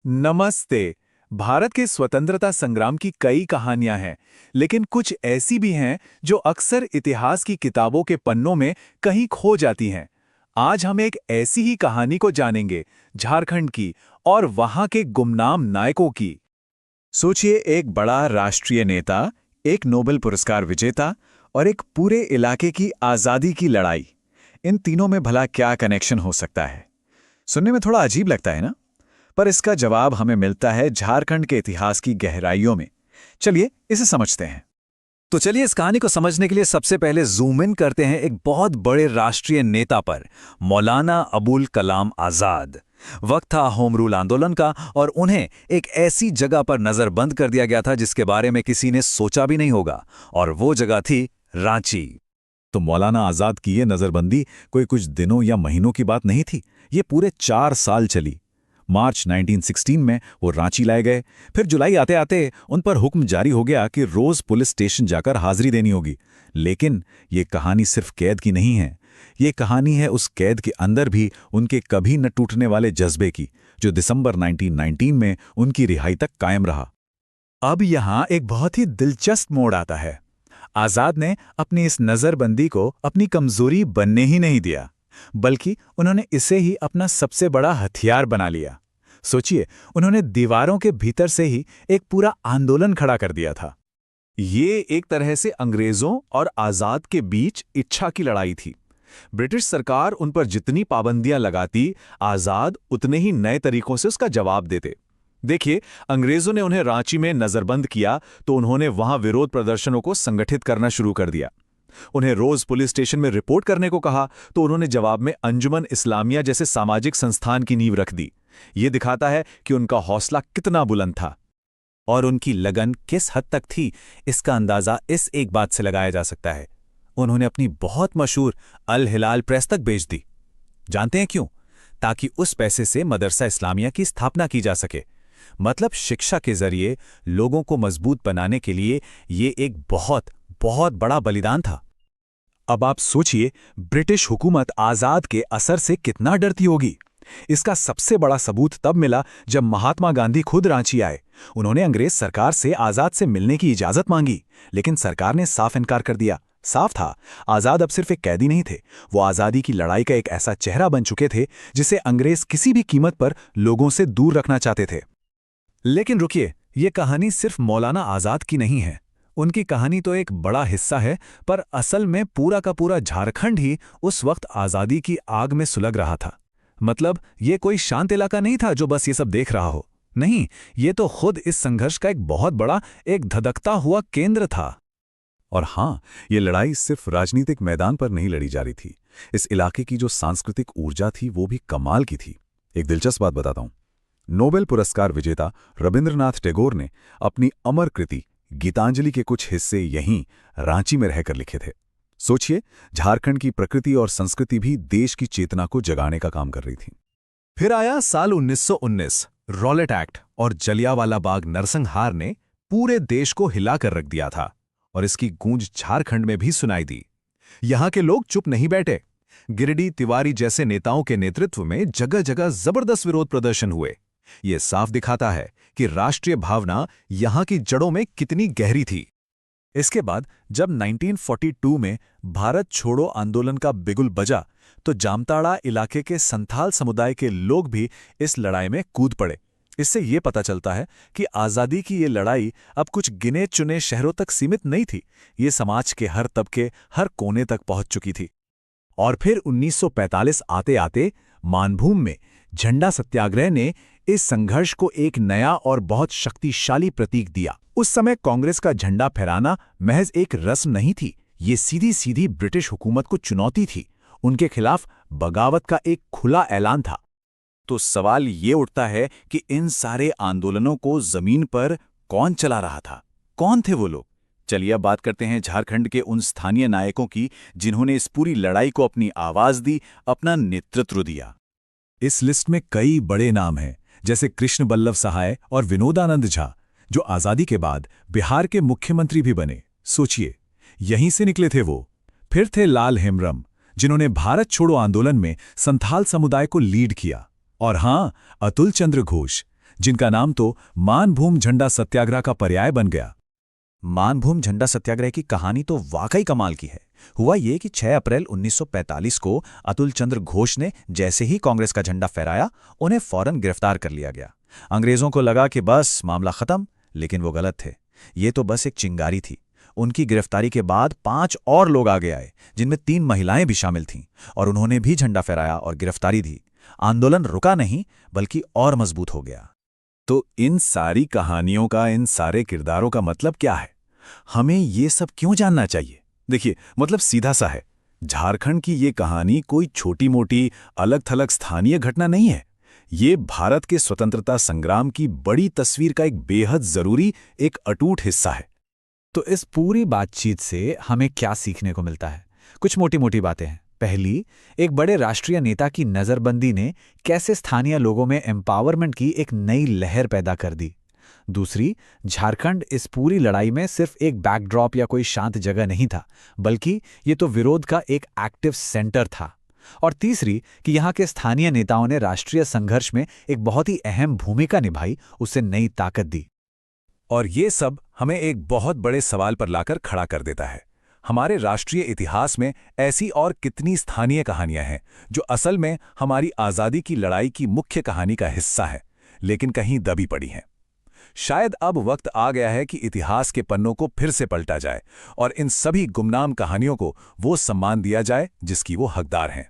नमस्ते। भारत के स्वतंत्रता संग्राम की कई कहानियां हैं, लेकिन कुछ ऐसी भी हैं जो अक्सर इतिहास की किताबों के पन्नों में कहीं खो जाती हैं। आज हम एक ऐसी ही कहानी को जानेंगे, झारखंड की, और वहां के गुमनाम नायकों की। सोचिए, एक बड़ा राष्ट्रीय नेता, एक नोबेल पुरस्कार विजेता और एक पूरे इलाके की आज़ादी की लड़ाई। इन तीनों में भला क्या कनेक्शन हो सकता है? सुनने में थोड़ा अजीब लगता है ना? पर इसका जवाब हमें मिलता है झारखंड के इतिहास की गहराइयों में। चलिए इसे समझते हैं। तो चलिए इस कहानी को समझने के लिए सबसे पहले जूम इन करते हैं एक बहुत बड़े राष्ट्रीय नेता पर, मौलाना अबुल कलाम आजाद। वक्त था होम रूल आंदोलन का और उन्हें एक ऐसी जगह पर नजरबंद कर दिया गया था जिसके बारे में किसी ने सोचा भी नहीं होगा, और वो जगह थी रांची। तो मौलाना आजाद की ये नजरबंदी कोई कुछ दिनों या महीनों की बात नहीं थी। ये पूरे 4 साल चली। मार्च 1916 में वो रांची लाए गए। फिर जुलाई आते आते उन पर हुक्म जारी हो गया कि रोज पुलिस स्टेशन जाकर हाजिरी देनी होगी। लेकिन ये कहानी सिर्फ कैद की नहीं है। ये कहानी है उस कैद के अंदर भी उनके कभी न टूटने वाले जज्बे की, जो दिसंबर 1919 में उनकी रिहाई तक कायम रहा। अब यहाँ एक बहुत ही दिलचस्प मोड़ आता है। आजाद ने अपनी इस नजरबंदी को अपनी कमजोरी बनने ही नहीं दिया, बल्कि उन्होंने इसे ही अपना सबसे बड़ा हथियार बना लिया। सोचिए, उन्होंने दीवारों के भीतर से ही एक पूरा आंदोलन खड़ा कर दिया था। ये एक तरह से अंग्रेजों और आजाद के बीच इच्छा की लड़ाई थी। ब्रिटिश सरकार उन पर जितनी पाबंदियां लगाती, आजाद उतने ही नए तरीकों से उसका जवाब देते। देखिए, अंग्रेजों ने उन्हें रांची में नजरबंद किया तो उन्होंने वहां विरोध प्रदर्शनों को संगठित करना शुरू कर दिया। उन्हें रोज पुलिस स्टेशन में रिपोर्ट करने को कहा तो उन्होंने जवाब में अंजुमन इस्लामिया जैसे सामाजिक संस्थान की नींव रख दी। ये दिखाता है कि उनका हौसला कितना बुलंद था। और उनकी लगन किस हद तक थी, इसका अंदाजा इस एक बात से लगाया जा सकता है। उन्होंने अपनी बहुत मशहूर अल हिलाल प्रेस तक बेच दी। जानते हैं क्यों? ताकि उस पैसे से मदरसा इस्लामिया की स्थापना की जा सके। मतलब शिक्षा के जरिए लोगों को मजबूत बनाने के लिए ये एक बहुत बहुत बड़ा बलिदान था। अब आप सोचिए, ब्रिटिश हुकूमत आजाद के असर से कितना डरती होगी। इसका सबसे बड़ा सबूत तब मिला जब महात्मा गांधी खुद रांची आए। उन्होंने अंग्रेज सरकार से आजाद से मिलने की इजाजत मांगी, लेकिन सरकार ने साफ इनकार कर दिया। साफ था, आजाद अब सिर्फ एक कैदी नहीं थे, वो आजादी की लड़ाई का एक ऐसा चेहरा बन चुके थे जिसे अंग्रेज किसी भी कीमत पर लोगों से दूर रखना चाहते थे। लेकिन रुकिए, ये कहानी सिर्फ मौलाना आजाद की नहीं है। उनकी कहानी तो एक बड़ा हिस्सा है, पर असल में पूरा का पूरा झारखंड ही उस वक्त आजादी की आग में सुलग रहा था। मतलब ये कोई शांत इलाका नहीं था जो बस ये सब देख रहा हो। नहीं, ये तो खुद इस संघर्ष का एक बहुत बड़ा, एक धधकता हुआ केंद्र था। और हाँ, ये लड़ाई सिर्फ राजनीतिक मैदान पर नहीं लड़ी जा रही थी। इस इलाके की जो सांस्कृतिक ऊर्जा थी वो भी कमाल की थी। एक दिलचस्प बात बताता हूं। नोबेल पुरस्कार विजेता रविंद्रनाथ टैगोर ने अपनी अमर कृति गीतांजलि के कुछ हिस्से यहीं रांची में रहकर लिखे थे। सोचिए, झारखंड की प्रकृति और संस्कृति भी देश की चेतना को जगाने का काम कर रही थी। फिर आया साल 1919। रॉलेट एक्ट और जलियांवाला बाग नरसंहार ने पूरे देश को हिलाकर रख दिया था, और इसकी गूंज झारखंड में भी सुनाई दी। यहां के लोग चुप नहीं बैठे। गिरिडीह तिवारी जैसे नेताओं के नेतृत्व में जगह जगह जबरदस्त विरोध प्रदर्शन हुए। ये साफ दिखाता है कि राष्ट्रीय भावना यहां की जड़ों में कितनी गहरी थी। इसके बाद जब 1942 में भारत छोड़ो आंदोलन का बिगुल बजा, तो जामताड़ा इलाके के संथाल समुदाय के लोग भी इस लड़ाई में कूद पड़े। इससे ये पता चलता है कि आज़ादी की ये लड़ाई अब कुछ गिने चुने शहरों तक सीमित नहीं थी। ये समाज के हर तबके, हर कोने तक पहुंच चुकी थी। और फिर 1945 आते आते मानभूम में झंडा सत्याग्रह ने इस संघर्ष को एक नया और बहुत शक्तिशाली प्रतीक दिया। उस समय कांग्रेस का झंडा फहराना महज एक रस्म नहीं थी, ये सीधी सीधी ब्रिटिश हुकूमत को चुनौती थी। उनके खिलाफ बगावत का एक खुला ऐलान था। तो सवाल ये उठता है कि इन सारे आंदोलनों को जमीन पर कौन चला रहा था? कौन थे वो लोग? चलिए अब बात करते हैं झारखंड के उन स्थानीय नायकों की जिन्होंने इस पूरी लड़ाई को अपनी आवाज दी, अपना नेतृत्व दिया। इस लिस्ट में कई बड़े नाम हैं, जैसे कृष्ण बल्लभ सहाय और विनोदानंद झा, जो आजादी के बाद बिहार के मुख्यमंत्री भी बने। सोचिए, यहीं से निकले थे वो। फिर थे लाल हेमरम, जिन्होंने भारत छोड़ो आंदोलन में संथाल समुदाय को लीड किया। और हां, अतुल चंद्र घोष, जिनका नाम तो मानभूम झंडा सत्याग्रह का पर्याय बन गया। मानभूम झंडा सत्याग्रह की कहानी तो वाकई कमाल की है। हुआ ये कि 6 अप्रैल 1945 को अतुल चंद्र घोष ने जैसे ही कांग्रेस का झंडा फहराया, उन्हें फौरन गिरफ्तार कर लिया गया। अंग्रेजों को लगा कि बस मामला खत्म, लेकिन वो गलत थे। ये तो बस एक चिंगारी थी। उनकी गिरफ्तारी के बाद 5 और लोग आगे आए, जिनमें 3 महिलाएं भी शामिल थीं, और उन्होंने भी झंडा फहराया और गिरफ्तारी दी। आंदोलन रुका नहीं, बल्कि और मजबूत हो गया। तो इन सारी कहानियों का, इन सारे किरदारों का मतलब क्या है? हमें ये सब क्यों जानना चाहिए? देखिए, मतलब सीधा सा है। झारखंड की ये कहानी कोई छोटी-मोटी, अलग-थलग स्थानीय घटना नहीं है। ये भारत के स्वतंत्रता संग्राम की बड़ी तस्वीर का एक बेहद जरूरी, एक अटूट हिस्सा है। तो इस पूरी बातचीत से हमें क्या सीखने को मिलता है? कुछ मोटी मोटी बातें हैं। पहली, एक बड़े राष्ट्रीय नेता की नज़रबंदी ने कैसे स्थानीय लोगों में एम्पावरमेंट की एक नई लहर पैदा कर दी। दूसरी, झारखंड इस पूरी लड़ाई में सिर्फ एक बैकड्रॉप या कोई शांत जगह नहीं था, बल्कि ये तो विरोध का एक एक्टिव सेंटर था। और तीसरी, कि यहाँ के स्थानीय नेताओं ने राष्ट्रीय संघर्ष में एक बहुत ही अहम भूमिका निभाई, उसे नई ताकत दी। और ये सब हमें एक बहुत बड़े सवाल पर लाकर खड़ा कर देता है। हमारे राष्ट्रीय इतिहास में ऐसी और कितनी स्थानीय कहानियां हैं जो असल में हमारी आज़ादी की लड़ाई की मुख्य कहानी का हिस्सा है, लेकिन कहीं दबी पड़ी हैं। शायद अब वक्त आ गया है कि इतिहास के पन्नों को फिर से पलटा जाए और इन सभी गुमनाम कहानियों को वो सम्मान दिया जाए जिसकी वो हकदार हैं।